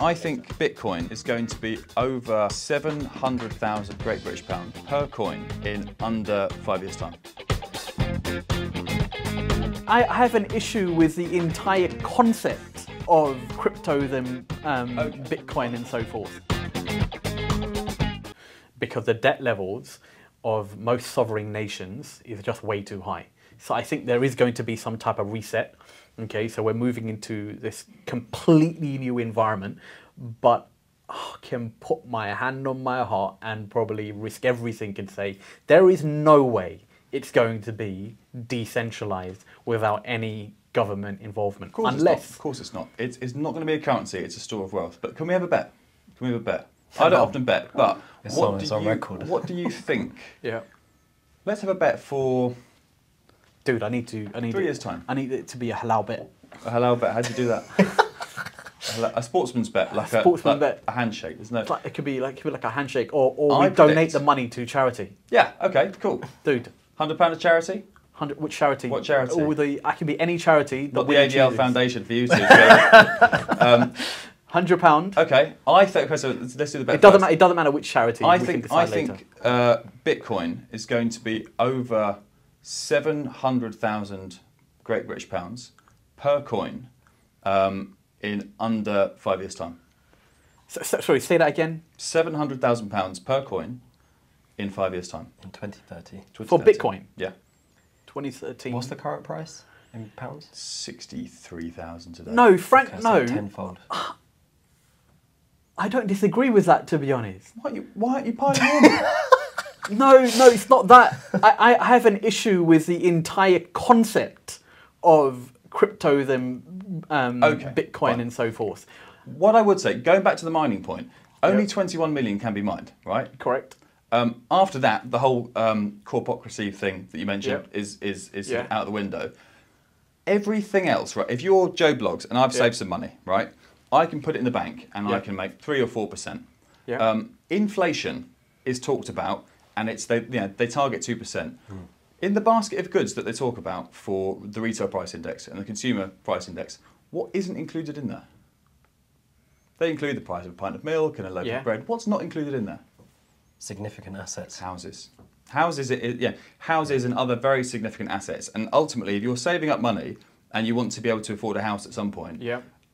I think Bitcoin is going to be over 700,000 Great British pounds per coin in under 5 years' time. I have an issue with the entire concept of cryptos and Bitcoin and so forth. Because the debt levels of most sovereign nations is just way too high. So I think there is going to be some type of reset. Okay, so we're moving into this completely new environment, but I can put my hand on my heart and probably risk everything and say there is no way it's going to be decentralized without any government involvement. Of course it's not. It's not going to be a currency, it's a store of wealth. But can we have a bet? Can we have a bet? I don't often bet, but what do you think? Yeah. Let's have a bet for... Dude, I need 3 years' time. I need it to be a halal bet. A halal bet? How do you do that? A sportsman's bet, like a handshake. There's no. It could be like a handshake, or we donate the money to charity. Yeah. Okay. Cool. Dude, £100 of charity. Which charity? What charity? I can be any charity. Not the ADL Foundation for you two. £100. Okay. I think. Okay, so let's do the bet. It doesn't matter which charity. I think Bitcoin is going to be over 700,000 Great British pounds per coin in under 5 years' time. Sorry, say that again. £700,000 per coin in 5 years' time. In 2030. For Bitcoin? Yeah. 2013. What's the current price in pounds? 63,000 today. No, Frank, okay, no. So tenfold. I don't disagree with that, to be honest. Why aren't you pioneering? No, it's not that. I have an issue with the entire concept of cryptos and Bitcoin and so forth. What I would say, going back to the mining point, only 21 million can be mined, right? Correct. After that, the whole corpocracy thing that you mentioned is sort of out the window. Everything else, right? If you're Joe Bloggs and I've saved some money, right? I can put it in the bank and I can make 3 or 4%. Yeah. Inflation is talked about, and they target 2%. In the basket of goods that they talk about for the retail price index and the consumer price index, what isn't included in there? They include the price of a pint of milk and a loaf of bread. What's not included in there? Significant assets. Houses. Houses and other very significant assets. And ultimately, if you're saving up money and you want to be able to afford a house at some point,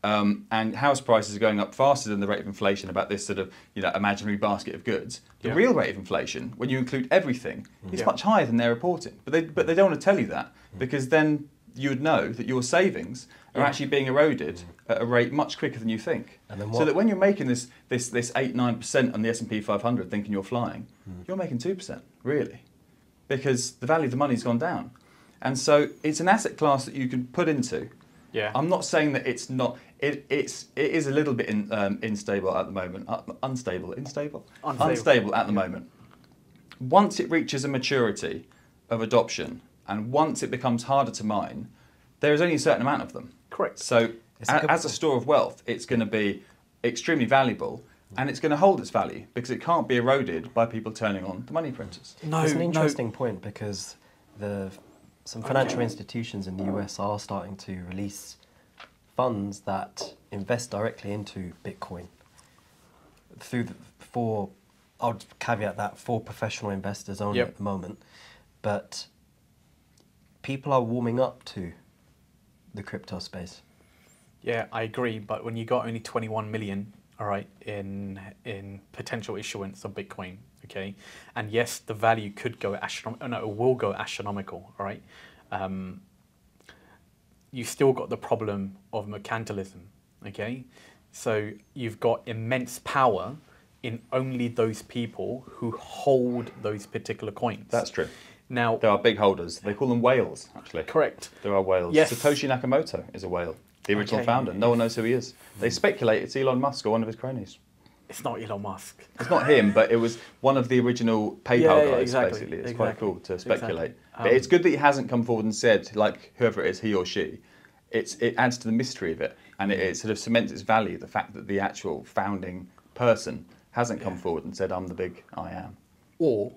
and house prices are going up faster than the rate of inflation about this sort of imaginary basket of goods. The real rate of inflation, when you include everything, is much higher than they're reporting. But they don't want to tell you that because then you would know that your savings are actually being eroded at a rate much quicker than you think. So that when you're making this 8-9% on the S&P 500 thinking you're flying, you're making 2%, really. Because the value of the money's gone down. And so it's an asset class that you can put into. Yeah. I'm not saying that it's not. It is a little bit unstable at the moment. Unstable at the moment. Once it reaches a maturity of adoption, and once it becomes harder to mine, there is only a certain amount of them. Correct. So as a store of wealth, it's going to be extremely valuable, and it's going to hold its value because it can't be eroded by people turning on the money printers. It's an interesting point because some financial institutions in the US are starting to release funds that invest directly into Bitcoin I'll caveat that for professional investors only at the moment, but people are warming up to the crypto space. Yeah, I agree, but when you got only 21 million, all right, in potential issuance of Bitcoin, okay, and yes, the value could go it will go astronomical, all right. You still got the problem of mercantilism, okay? So you've got immense power in only those people who hold those particular coins. That's true. Now there are big holders. They call them whales, actually. Correct. There are whales. Yes. Satoshi Nakamoto is a whale, the original founder. No one knows who he is. They speculate it's Elon Musk or one of his cronies. It's not Elon Musk. It's not him, but it was one of the original PayPal guys, basically. It's quite cool to speculate. But it's good that he hasn't come forward and said, like, whoever it is, he or she, it adds to the mystery of it, and it sort of cements its value, the fact that the actual founding person hasn't come forward and said, I'm the big I am. Or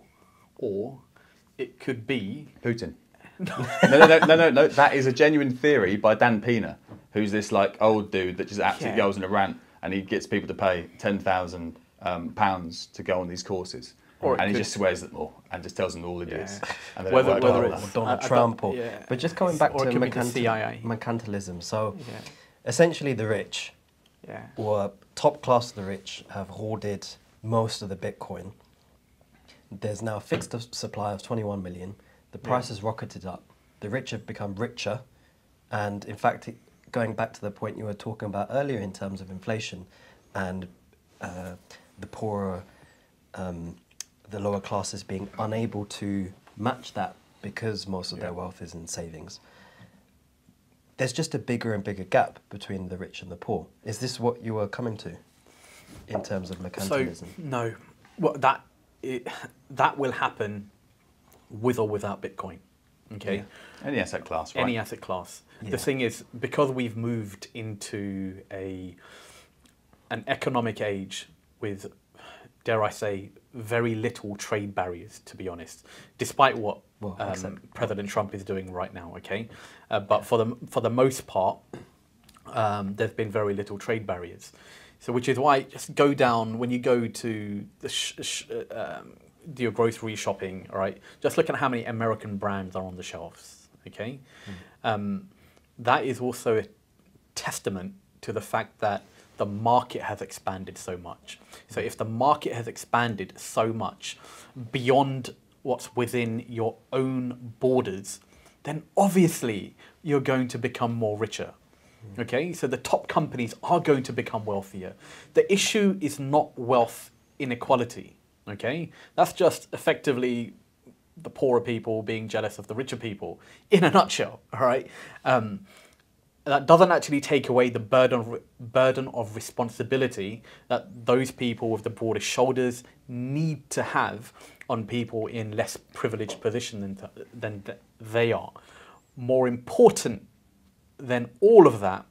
it could be... Putin. No. That is a genuine theory by Dan Pena, who's this like old dude that just absolutely goes in a rant. and he gets people to pay £10,000 to go on these courses. And he just swears at them all and just tells them all idiots. Yeah. And whether it's Donald Trump or... Yeah. But just coming back to mercantilism. So essentially the rich, or top class of the rich, have hoarded most of the Bitcoin. There's now a fixed supply of 21 million. The price has rocketed up. The rich have become richer. And in fact, going back to the point you were talking about earlier in terms of inflation and the poorer... the lower classes being unable to match that because most of their wealth is in savings. There's just a bigger and bigger gap between the rich and the poor. Is this what you were coming to in terms of mercantilism? So, no. Well, that will happen with or without Bitcoin. Okay. Yeah. Any asset class, right? Any asset class. Yeah. The thing is, because we've moved into an economic age with, dare I say, very little trade barriers, to be honest, despite what President Trump is doing right now. Okay, but for the most part, there's been very little trade barriers. So, which is why just go down when you go to the do your grocery shopping. All right, just look at how many American brands are on the shelves. Okay, that is also a testament to the fact that the market has expanded so much. So if the market has expanded so much beyond what's within your own borders, then obviously you're going to become more richer. Okay, so the top companies are going to become wealthier. The issue is not wealth inequality. Okay, that's just effectively the poorer people being jealous of the richer people in a nutshell. All right. That doesn't actually take away the burden of responsibility that those people with the broadest shoulders need to have on people in less privileged position than they are. More important than all of that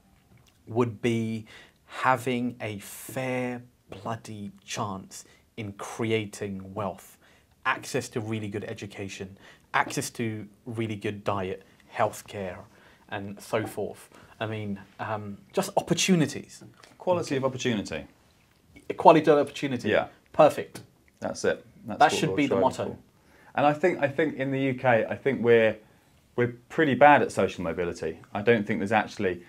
would be having a fair bloody chance in creating wealth, access to really good education, access to really good diet, healthcare, and so forth. I mean, just opportunities. Quality of opportunity. Equality of opportunity. Yeah. Perfect. That's it. That should be the motto. And I think in the UK, I think we're pretty bad at social mobility. I don't think there's actually,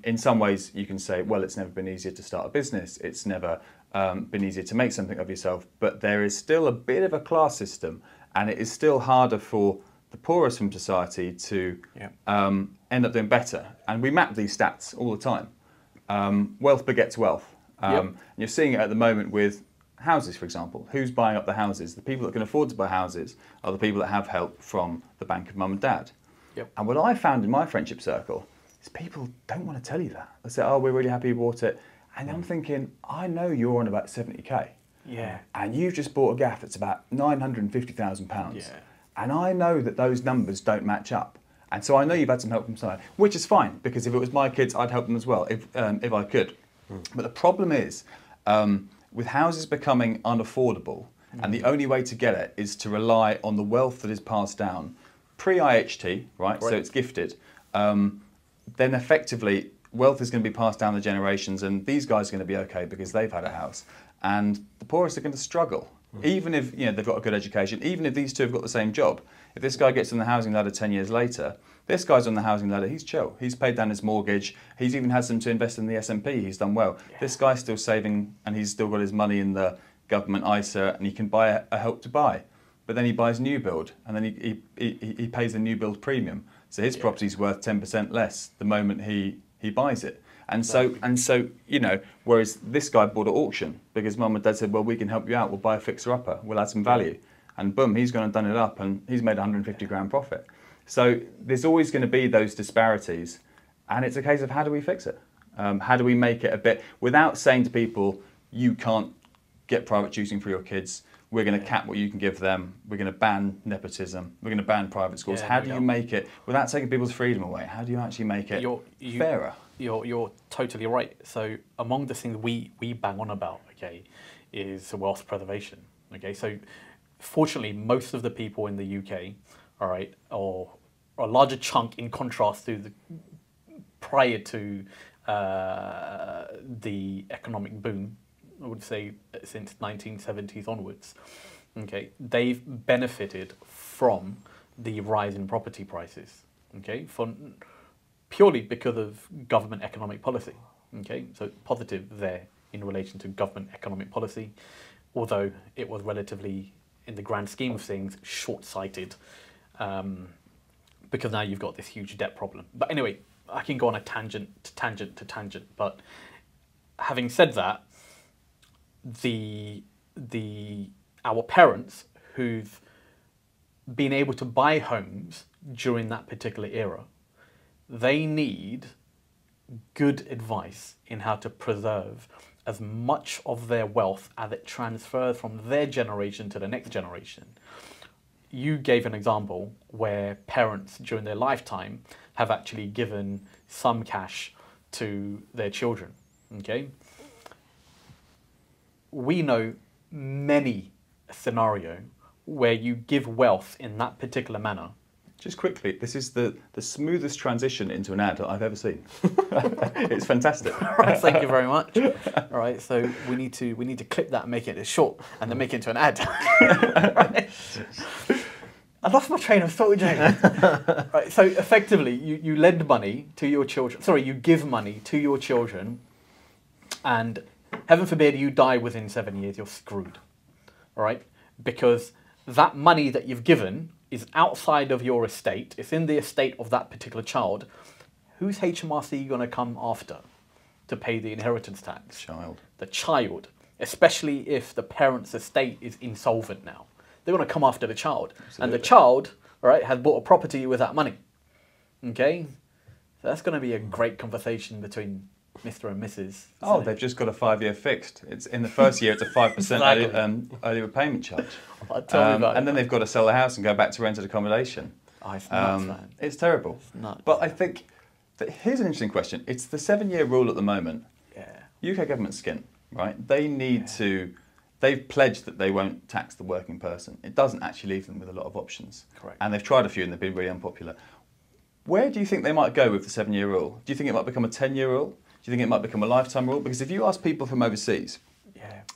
in some ways, you can say, well, it's never been easier to start a business. It's never been easier to make something of yourself. But there is still a bit of a class system, and it is still harder for the poorest from society to end up doing better. And we map these stats all the time. Wealth begets wealth. You're seeing it at the moment with houses, for example. Who's buying up the houses? The people that can afford to buy houses are the people that have help from the bank of mum and dad. And what I found in my friendship circle is people don't want to tell you that. They say, oh, we're really happy you bought it. And I'm thinking, I know you're on about 70k. Yeah. And you've just bought a gaff that's about £950,000. Yeah. And I know that those numbers don't match up. And so I know you've had some help from somewhere, which is fine, because if it was my kids, I'd help them as well, if I could. But the problem is, with houses becoming unaffordable, and the only way to get it is to rely on the wealth that is passed down pre-IHT, right? So it's gifted. Then effectively, wealth is going to be passed down the generations, and these guys are going to be okay because they've had a house. And the poorest are going to struggle. Even if they've got a good education, even if these two have got the same job. If this guy gets on the housing ladder 10 years later, this guy's on the housing ladder, he's chill. He's paid down his mortgage. He's even had some to invest in the S&P. He's done well. Yeah. This guy's still saving, and he's still got his money in the government ISA, and he can buy a help to buy. But then he buys new build, and then he pays the new build premium. So his property's worth 10% less the moment he buys it. And so, whereas this guy bought at auction because mum and dad said, well, we can help you out, we'll buy a fixer-upper, we'll add some value. And boom, he's gone and done it up, and he's made 150 grand profit. So there's always going to be those disparities, and it's a case of how do we fix it? How do we make it a bit, without saying to people, you can't get private tutoring for your kids, we're going to cap what you can give them, we're going to ban nepotism, we're going to ban private schools. How do you make it, without taking people's freedom away, how do you actually make it fairer? You're totally right. So among the things we bang on about, okay, is wealth preservation. Okay, so fortunately, most of the people in the UK, all right, or a larger chunk in contrast to the prior to the economic boom, I would say since 1970s onwards, okay, they've benefited from the rise in property prices, okay, purely because of government economic policy, okay, so positive there in relation to government economic policy, although it was relatively, in the grand scheme of things, short-sighted, because now you've got this huge debt problem. But anyway, I can go on a tangent, but having said that, our parents who've been able to buy homes during that particular era, they need good advice in how to preserve as much of their wealth as it transfers from their generation to the next generation. You gave an example where parents during their lifetime have actually given some cash to their children, okay? We know many scenarios where you give wealth in that particular manner. Just quickly, this is the smoothest transition into an ad I've ever seen. It's fantastic. All right, thank you very much. All right, so we need to clip that and make it short, and then make it into an ad. Right. I lost my train of thought, James. Right, so effectively, you lend money to your children. Sorry, you give money to your children, and heaven forbid you die within 7 years, you're screwed. All right, because that money that you've given is outside of your estate. It's in the estate of that particular child. Who's HMRC going to come after to pay the inheritance tax? Child. The child, especially if the parent's estate is insolvent now. They're going to come after the child. Absolutely. And the child, all right, has bought a property with that money. Okay? So that's going to be a great conversation between Mr. and Mrs. Oh, they've just got a 5-year fixed. It's in the first year, it's a 5% exactly. early repayment charge. Tell me about and then they've got to sell the house and go back to rented accommodation. Oh, it's nuts, man. It's terrible. It's nuts. But I think that here's an interesting question. It's the 7-year rule at the moment. Yeah. UK government skin, right? They need to. They've pledged that they won't tax the working person. It doesn't actually leave them with a lot of options. Correct. And they've tried a few and they've been really unpopular. Where do you think they might go with the 7-year rule? Do you think it might become a 10-year rule? Do you think it might become a lifetime rule? Because if you ask people from overseas,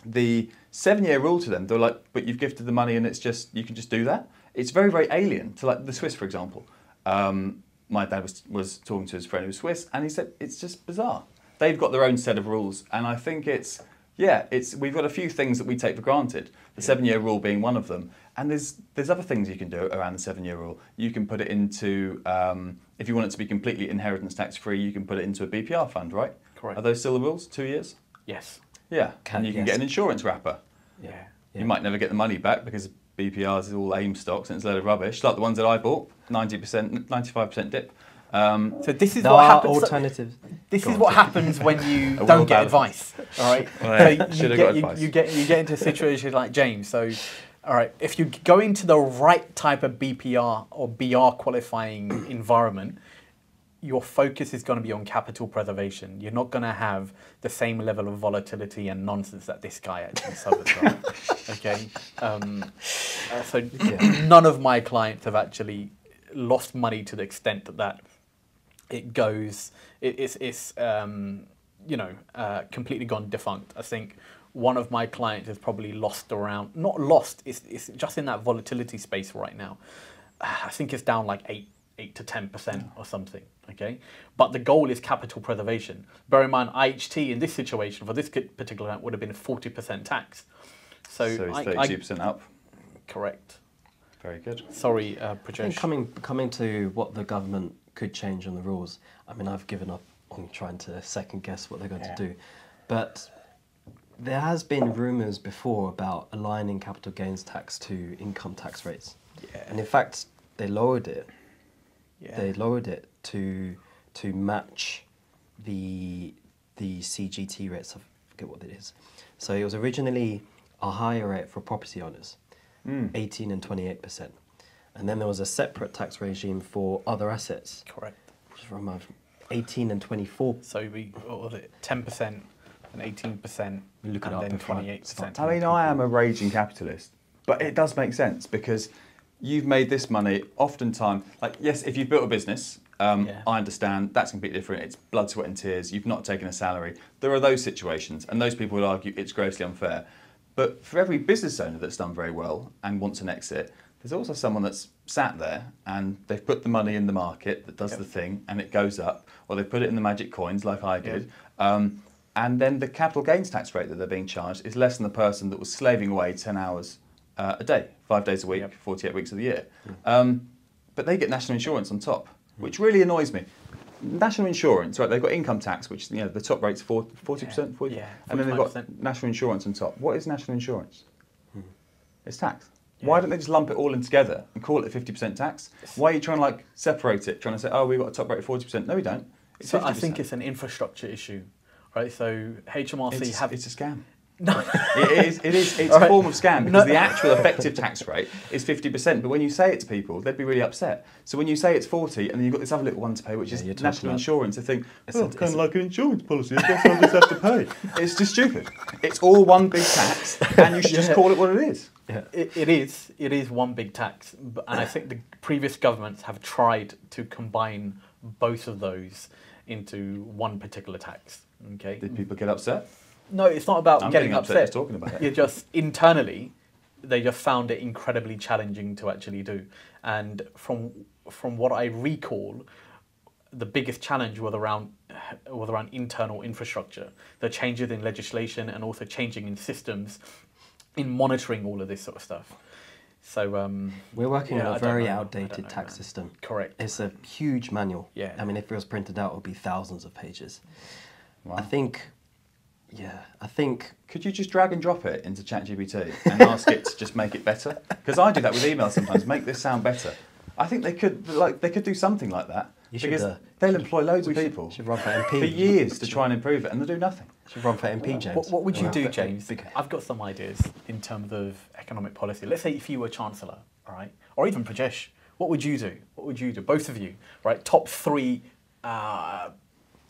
the 7-year rule to them, they're like, but you've gifted the money and it's just, you can just do that? It's very, very alien to like the Swiss, for example. My dad was talking to his friend who was Swiss and he said, it's just bizarre. They've got their own set of rules. And I think we've got a few things that we take for granted, the 7-year rule being one of them. And there's other things you can do around the 7-year rule. You can put it into, if you want it to be completely inheritance tax free, you can put it into a BPR fund, right? Correct. Are those still the rules? 2 years? Yes. Yeah, and you can get an insurance wrapper. Yeah. You might never get the money back because BPRs is all AIM stocks and it's a load of rubbish, like the ones that I bought, 90%, 95% dip. So this is what happens. Alternatives. This is what happens when you don't get advice. All right. You get into a situation like James. So, all right, if you go into the right type of BPR or BR qualifying environment, your focus is going to be on capital preservation. You're not going to have the same level of volatility and nonsense that this guy actually suffers from. Okay. None of my clients have actually lost money to the extent that it goes, it's completely gone defunct. I think one of my clients has probably lost around, not lost, it's just in that volatility space right now. I think it's down like 8 to 10% or something, okay? But the goal is capital preservation. Bear in mind, IHT in this situation, for this particular event, would have been a 40% tax. So it's 32% up. Correct. Very good. Sorry, Prajesh. I think coming to what the government could change on the rules, I mean, I've given up on trying to second guess what they're going to do. But there has been rumours before about aligning capital gains tax to income tax rates. Yeah. And in fact, they lowered it. Yeah. They lowered it to match the CGT rates. I forget what it is. So it was originally a higher rate for property owners, 18 and 28%. And then there was a separate tax regime for other assets. Correct. Which was from 18 and 24. So what was it, 10% and 18% and then 28%. I mean, I am a raging capitalist, but it does make sense because you've made this money oftentimes, like, yes, if you've built a business I understand that's completely different. It's blood, sweat and tears. You've not taken a salary. There are those situations, and those people would argue it's grossly unfair. But for every business owner that's done very well and wants an exit, there's also someone that's sat there and they've put the money in the market that does the thing and it goes up, or they put it in the magic coins like I did. And then the capital gains tax rate that they're being charged is less than the person that was slaving away 10 hours a day, 5 days a week, 48 weeks of the year. But they get national insurance on top, which really annoys me. National insurance, right? They've got income tax, which the top rate's 40%, 40%, and then they've got national insurance on top. What is national insurance? It's tax. Why don't they just lump it all in together and call it 50% tax? Why are you trying to like separate it? Trying to say, oh, we've got a top rate of 40%. No, we don't. It's so 50%. I think it's an infrastructure issue, right? So HMRC it's a scam. No, it is. It's a form of scam because the actual effective tax rate is 50%. But when you say it to people, they'd be really upset. So when you say it's 40, and then you've got this other little one to pay, which is national insurance, they think, oh, it's kind of like an insurance policy. I guess I'll just have to pay. It's just stupid. It's all one big tax, and you should just call it what it is. Yeah. It is one big tax, and I think the previous governments have tried to combine both of those into one particular tax. Okay. Did people get upset? No, it's not about getting upset. Just talking about it. You're just internally, they just found it incredibly challenging to actually do. And from what I recall, the biggest challenge was around internal infrastructure, the changes in legislation, and also changing in systems in monitoring all of this sort of stuff. So we're working on a very outdated tax system. Correct. It's a huge manual. Yeah. I mean, if it was printed out, it would be thousands of pages. Wow. I think. Could you just drag and drop it into ChatGPT and ask it to just make it better? Because I do that with emails sometimes. Make this sound better. I think they could do something like that. Because they'll employ loads of people should run for MP. for years to try and improve it, and they'll do nothing. Should run for MP, James. What would you do, James? I've got some ideas in terms of economic policy. Let's say if you were Chancellor, all right, or even Prajesh, what would you do? What would you do? Both of you, right? Top 3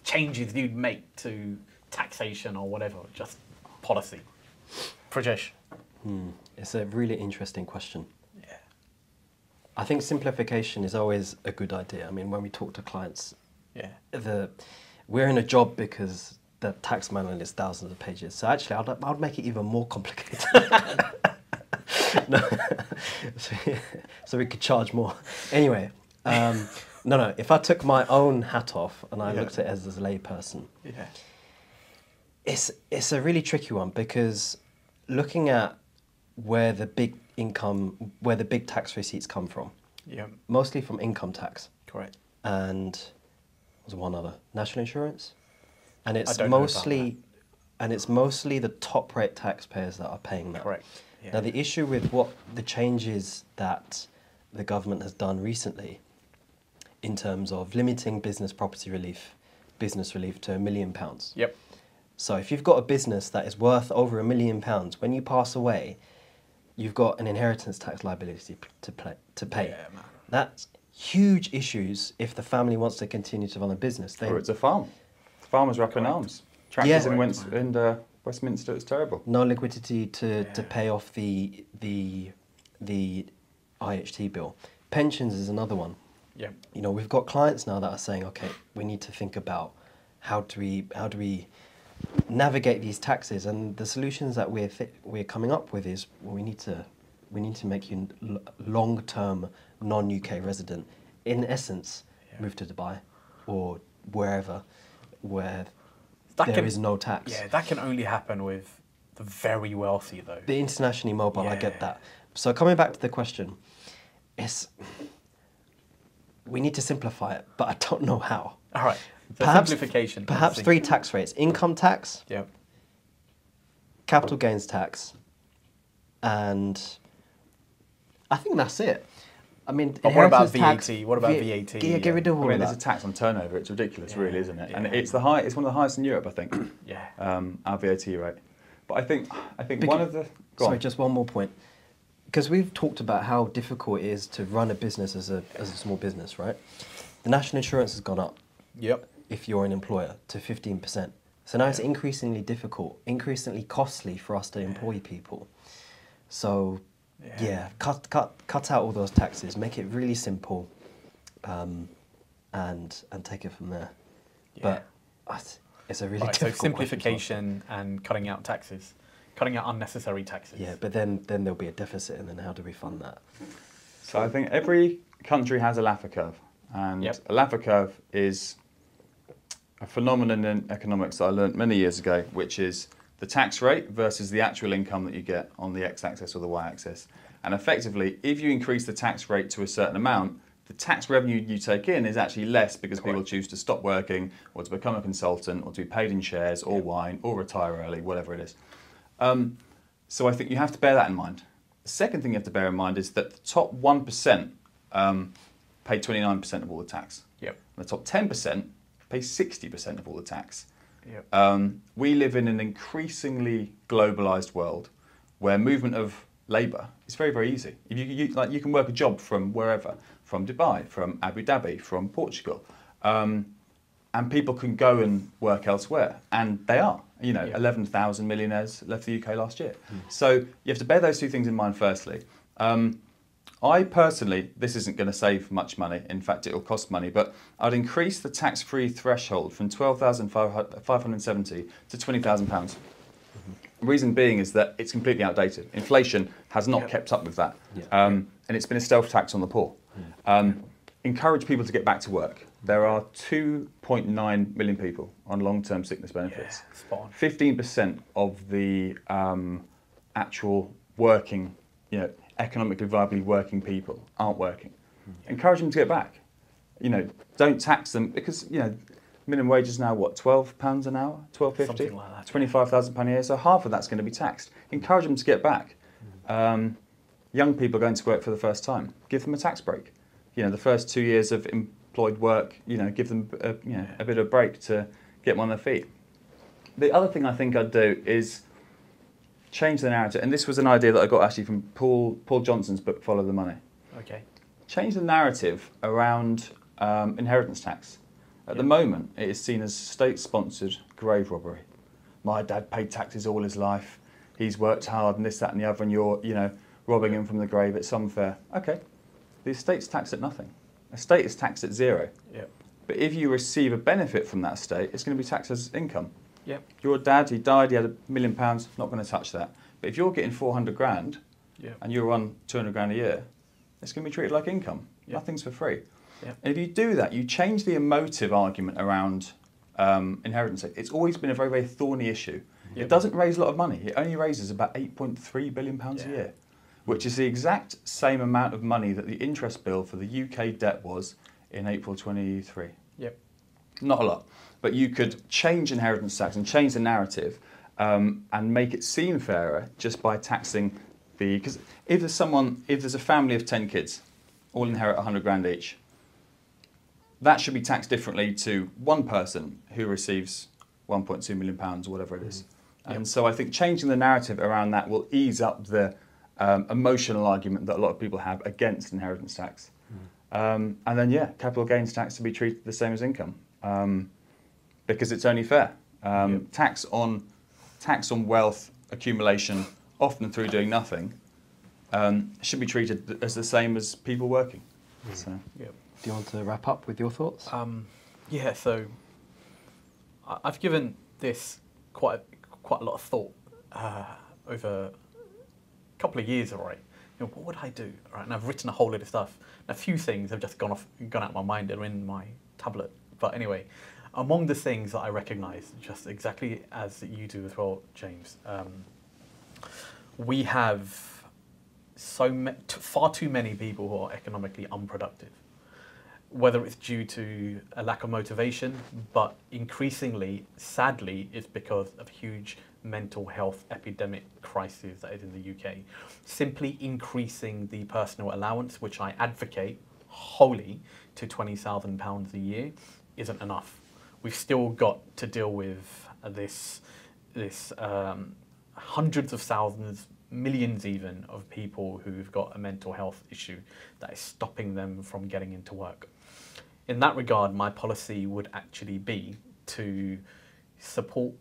changes you'd make to taxation or whatever, just policy. Prajesh. It's a really interesting question. Yeah. I think simplification is always a good idea. I mean, when we talk to clients, we're in a job because the tax manual is thousands of pages. So actually, I'd make it even more complicated. No. So we could charge more. Anyway, no. If I took my own hat off and I looked at it as a layperson, it's a really tricky one because looking at where the big tax receipts come from, mostly from income tax. Correct. And there's one other, national insurance, and it's mostly the top rate taxpayers that are paying that. Correct. Yeah. Now the issue with what the changes that the government has done recently, in terms of limiting business relief to £1 million. Yep. So if you've got a business that is worth over £1 million, when you pass away, you've got an inheritance tax liability to pay. Yeah, man. That's huge issues if the family wants to continue to run a business. Or it's a farm. Farmers are up in arms. Tractors in Westminster, it's terrible. No liquidity to pay off the IHT bill. Pensions is another one. Yeah. You know, we've got clients now that are saying, okay, we need to think about how do we navigate these taxes, and the solutions that we're coming up with is, well, we need to make you long-term non-UK resident. In essence, move to Dubai or wherever where there is no tax. Yeah, that can only happen with the very wealthy, though. The internationally mobile, I get that. So coming back to the question, we need to simplify it, but I don't know how. All right. So simplification. Perhaps 3 tax rates: income tax, capital gains tax, and I think that's it. I mean, but what about VAT? What about VAT? Yeah, get rid of all of that. There's a tax on turnover. It's ridiculous, really, isn't it? And it's one of the highest in Europe, I think. Our VAT rate. But I think one of the. Sorry, just one more point. Because we've talked about how difficult it is to run a business as a small business, right? The national insurance has gone up. Yep. If you're an employer, to 15%. So now it's increasingly difficult, increasingly costly for us to employ people. So cut out all those taxes, make it really simple. and take it from there. Yeah. But it's a really difficult so simplification and cutting out taxes, cutting out unnecessary taxes. Yeah, but then there'll be a deficit, and then how do we fund that? So I think every country has a Laffer curve, and a Laffer curve is a phenomenon in economics that I learned many years ago, which is the tax rate versus the actual income that you get on the x-axis or the y-axis. And effectively, if you increase the tax rate to a certain amount, the tax revenue you take in is actually less because people choose to stop working or to become a consultant or to be paid in shares or wine or retire early, whatever it is. So I think you have to bear that in mind. The second thing you have to bear in mind is that the top 1% pay 29% of all the tax. Yep. And the top 10% pay 60% of all the tax. Yep. We live in an increasingly globalized world where movement of labour is very, very easy. If you can work a job from wherever, from Dubai, from Abu Dhabi, from Portugal, and people can go and work elsewhere, and they are. 11,000 millionaires left the UK last year. So you have to bear those two things in mind firstly. I personally, this isn't going to save much money. In fact, it will cost money, but I'd increase the tax-free threshold from 12,570 to £20,000. The reason being is that it's completely outdated. Inflation has not kept up with that, and it's been a stealth tax on the poor. Encourage people to get back to work. There are 2.9 million people on long-term sickness benefits. 15% of the actual working, economically viably working people aren't working. Encourage them to get back. Don't tax them because minimum wage is now what, £12 an hour, £12.50, something like that. £25,000 a year. So half of that's going to be taxed. Encourage them to get back. Young people going to work for the first time, give them a tax break. The first 2 years of employed work, give them a bit of a break to get them on their feet. The other thing I think I'd do is change the narrative, and this was an idea that I got actually from Paul Johnson's book, Follow the Money. Okay. Change the narrative around inheritance tax. At the moment, it is seen as state-sponsored grave robbery. My dad paid taxes all his life. He's worked hard and this, that and the other, and you're, robbing him from the grave. It's unfair. Okay. The estate's taxed at nothing. Estate is taxed at zero. Yep. But if you receive a benefit from that estate, it's going to be taxed as income. Yep. Your dad, he died, he had £1 million, not going to touch that. But if you're getting 400 grand and you're on 200 grand a year, it's going to be treated like income. Yep. Nothing's for free. Yep. And if you do that, you change the emotive argument around inheritance. It's always been a very, very thorny issue. Yep. It doesn't raise a lot of money. It only raises about £8.3 billion a year, which is the exact same amount of money that the interest bill for the UK debt was in April 23. Yep. Not a lot. But you could change inheritance tax and change the narrative and make it seem fairer just by taxing because if there's a family of 10 kids, all inherit 100 grand each, that should be taxed differently to one person who receives £1.2 million or whatever it is. And so I think changing the narrative around that will ease up the emotional argument that a lot of people have against inheritance tax. And then, capital gains tax to be treated the same as income because it's only fair. Tax on wealth accumulation, often through doing nothing, should be treated as the same as people working. So. Do you want to wrap up with your thoughts? So I've given this quite a lot of thought over a couple of years already. What would I do? Right, and I've written a whole lot of stuff. And a few things have just gone out of my mind and are in my tablet. But anyway, among the things that I recognise, just exactly as you do as well, James, we have far too many people who are economically unproductive. Whether it's due to a lack of motivation, but increasingly, sadly, it's because of huge mental health epidemic crisis that is in the UK. Simply increasing the personal allowance, which I advocate wholly, to £20,000 a year isn't enough. We've still got to deal with this hundreds of thousands, millions even, of people who've got a mental health issue that is stopping them from getting into work. In that regard, my policy would actually be to support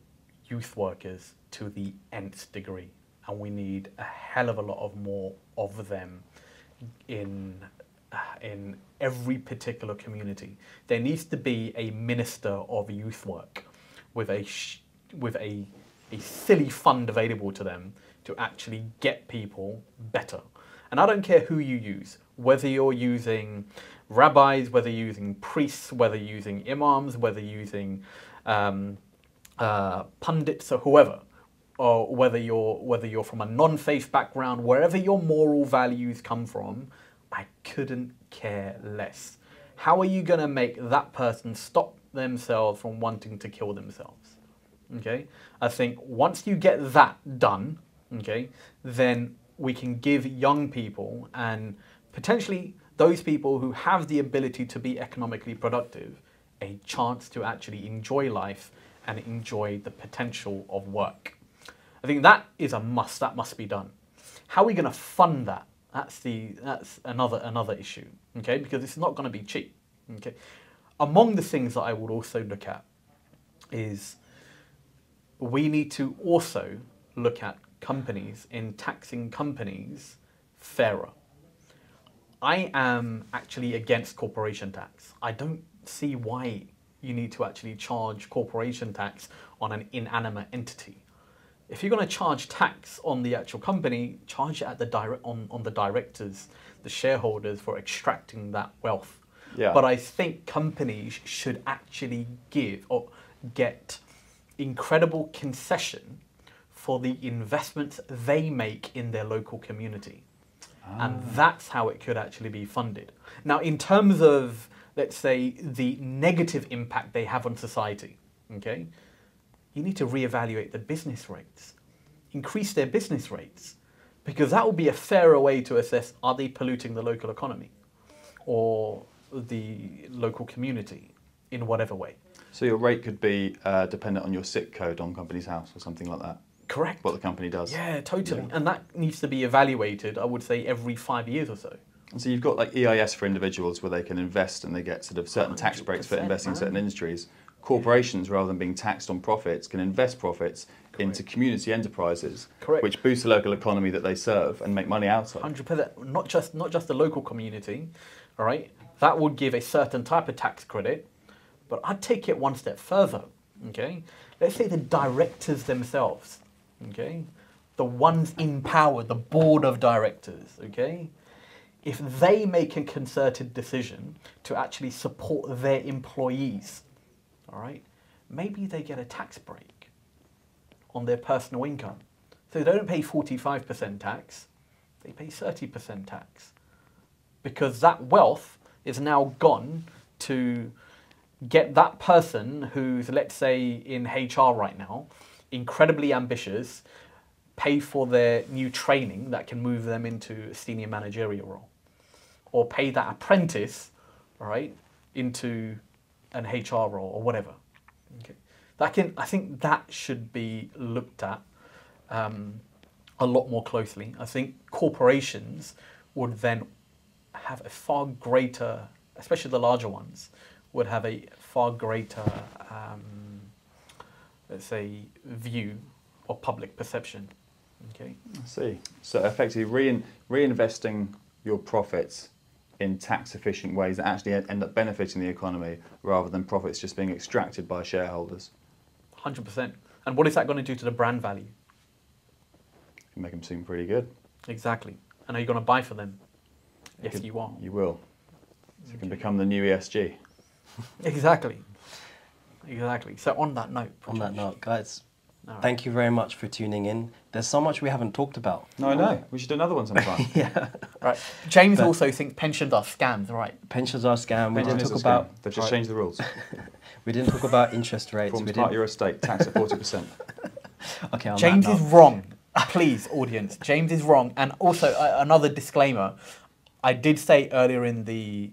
youth workers to the nth degree. And we need a hell of a lot more of them in in every particular community. There needs to be a minister of youth work with a silly fund available to them to actually get people better. And I don't care who you use, whether you're using rabbis, whether you're using priests, whether you're using imams, whether you're using pundits or whoever, or whether you're from a non-faith background, wherever your moral values come from, I couldn't care less. How are you going to make that person stop themselves from wanting to kill themselves? Okay, I think once you get that done, okay, then we can give young people and potentially those people who have the ability to be economically productive a chance to actually enjoy life and enjoy the potential of work. I think that is a must. That must be done. How are we going to fund that? That's another issue. Okay, because it's not going to be cheap. Okay, among the things that I would also look at is we need to also look at companies in taxing companies fairer. I am actually against corporation tax. I don't see why you need to actually charge corporation tax on an inanimate entity. If you're going to charge tax on the actual company, charge it at on the directors, the shareholders for extracting that wealth. Yeah. But I think companies should actually give or get incredible concession for the investments they make in their local community. And that's how it could actually be funded. Now, in terms of, let's say, the negative impact they have on society, okay, you need to reevaluate the business rates, increase their business rates, because that will be a fairer way to assess, are they polluting the local economy or the local community in whatever way. So your rate could be dependent on your SIP code on Companies House or something like that? Correct. What the company does? Yeah, totally. Yeah. And that needs to be evaluated, I would say, every 5 years or so. And so you've got like EIS for individuals where they can invest and they get sort of certain tax breaks for investing in certain industries. Corporations, rather than being taxed on profits, can invest profits into community enterprises, which boost the local economy that they serve and make money out of. 100%. Not just the local community, all right? That would give a certain type of tax credit, but I'd take it one step further, okay? Let's say the directors themselves, okay? The ones in power, the board of directors, okay? If they make a concerted decision to actually support their employees, all right, maybe they get a tax break on their personal income. So they don't pay 45% tax, they pay 30% tax. Because that wealth is now gone to get that person who's, let's say, in HR right now, incredibly ambitious, pay for their new training that can move them into a senior managerial role. Or pay that apprentice, all right, into an HR role or whatever. Okay. I think that should be looked at a lot more closely. I think corporations would then have a far greater, especially the larger ones, would have a far greater, let's say, view of public perception. Okay. I see. So effectively reinvesting your profits in tax efficient ways that actually end up benefiting the economy rather than profits just being extracted by shareholders. 100%. And what is that going to do to the brand value? You make them seem pretty good. Exactly. And are you going to buy for them? Yes, you are. You will. So you can become the new ESG. Exactly. Exactly. So on that note, on that note, guys, thank you very much for tuning in. There's so much we haven't talked about. No, I know. We should do another one sometime. Yeah. Right. James also thinks pensions are scams, right? Pensions are scam. We didn't talk about. They've just changed the rules. We didn't talk about interest rates. Forms part of your estate, tax at 40%. Okay. James is wrong. Please, audience. James is wrong. And also another disclaimer. I did say earlier in the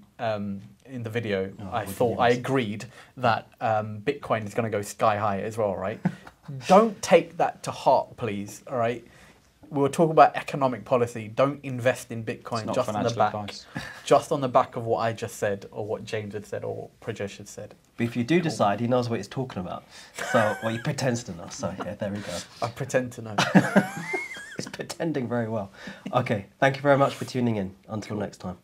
video, I agreed that Bitcoin is going to go sky high as well, right? Don't take that to heart, please, all right? We were talking about economic policy. Don't invest in Bitcoin just on the back. Just on the back of what I just said or what James had said or what Prajesh had said. But if you do decide, he knows what he's talking about. So, well, he pretends to know. So, yeah, there we go. I pretend to know. He's pretending very well. Okay, thank you very much for tuning in. Until next time.